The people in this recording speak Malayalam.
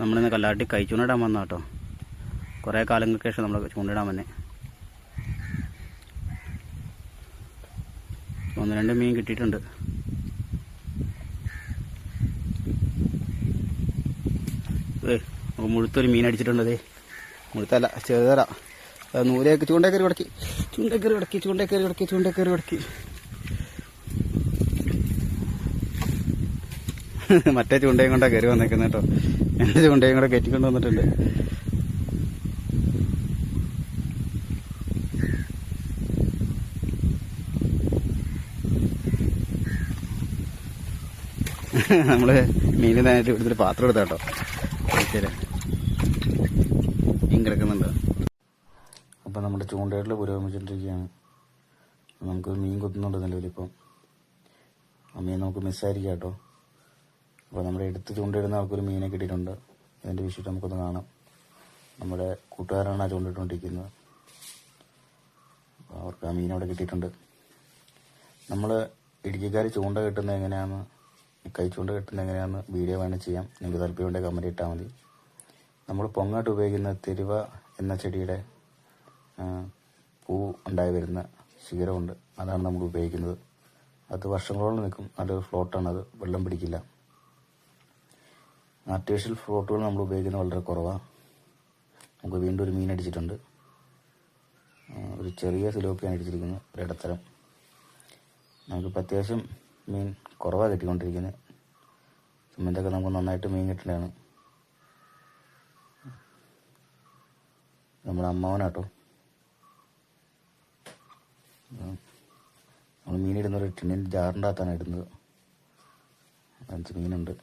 നമ്മളിന്ന് കല്ലാട്ടി ചൂണ്ടിടാൻ വന്ന കേട്ടോ. കുറേ കാലങ്ങൾക്ക് ശേഷം നമ്മൾ ചൂണ്ടിടാൻ വന്നെ. 1-2 മീൻ കിട്ടിയിട്ടുണ്ട്. നമുക്ക് മുഴുത്തൊരു മീൻ അടിച്ചിട്ടുണ്ട്. അതേ മുഴുത്തല്ല, ചെറുതല. നൂലേക്ക് ചൂണ്ടേക്കറി കിടക്കി. മറ്റേ ചൂണ്ടയും കൊണ്ടാണ് കയറി വന്നേക്കുന്നത് കേട്ടോ. എൻ്റെ ചൂണ്ടയും കൂടെ കയറ്റിക്കൊണ്ട് വന്നിട്ടുണ്ട്. നമ്മള് മീൻ നേരിട്ട് എടുത്തിട്ട് പാത്രം എടുത്ത കേട്ടോ. മീൻ കിടക്കുന്നുണ്ട്. അപ്പം നമ്മുടെ ചൂണ്ടയിടൽ പുരോഗമിച്ചിട്ടിരിക്കുകയാണ്. നമുക്ക് മീൻ കൊത്തുന്നുണ്ട് നിലവിലിപ്പം. ആ മീൻ നമുക്ക് മിസ്സായിരിക്കാം കേട്ടോ. അപ്പോൾ നമ്മുടെ എടുത്ത് ചൂണ്ടയിടുന്ന ആൾക്കൊരു മീനെ കിട്ടിയിട്ടുണ്ട്. അതിൻ്റെ വിഷയം നമുക്കൊന്ന് കാണാം. നമ്മുടെ കൂട്ടുകാരാണ് ആ ചൂണ്ടിട്ടുകൊണ്ടിരിക്കുന്നത്. അപ്പോൾ അവർക്ക് ആ മീൻ അവിടെ കിട്ടിയിട്ടുണ്ട്. നമ്മൾ ഇടുക്കിക്കാർ ചൂണ്ട കിട്ടുന്നത് എങ്ങനെയാണെന്ന്, ചൂണ്ട കിട്ടുന്നത് എങ്ങനെയാണെന്ന് വീഡിയോ വേണം ചെയ്യാം. നിങ്ങൾക്ക് താല്പര്യമുണ്ടെങ്കിൽ കമൻറ്റ് ഇട്ടാൽ മതി. നമ്മൾ പൊങ്ങാട്ട് ഉപയോഗിക്കുന്ന തിരുവ എന്ന ചെടിയുടെ പൂ ഉണ്ടായി വരുന്ന ശിഖരമുണ്ട്. അതാണ് നമ്മൾ ഉപയോഗിക്കുന്നത്. അത് വർഷങ്ങളോളം നിൽക്കും. നല്ലൊരു ഫ്ലോട്ടാണത്, വെള്ളം പിടിക്കില്ല. ആർട്ടിഫിഷ്യൽ ഫ്ലോട്ടുകൾ നമ്മൾ ഉപയോഗിക്കുന്നത് വളരെ കുറവാണ്. നമുക്ക് വീണ്ടും ഒരു മീൻ അടിച്ചിട്ടുണ്ട്. ഒരു ചെറിയ സിലോപ്പിയാണ് അടിച്ചിരിക്കുന്നത്, ഒരിടത്തരം. നമുക്കിപ്പോൾ അത്യാവശ്യം മീൻ കുറവാണ് കിട്ടിക്കൊണ്ടിരിക്കുന്നത്. സമയത്തൊക്കെ നമുക്ക് നന്നായിട്ട് മീൻ കിട്ടേണ്ടതാണ്. നമ്മുടെ അമ്മാവനാട്ടോ. നമ്മൾ മീനിടുന്ന ഒരു ടിന്നിൻ്റെ ജാറിൻ്റെ അകത്താണ് ഇടുന്നത്. 5 മീനുണ്ട്.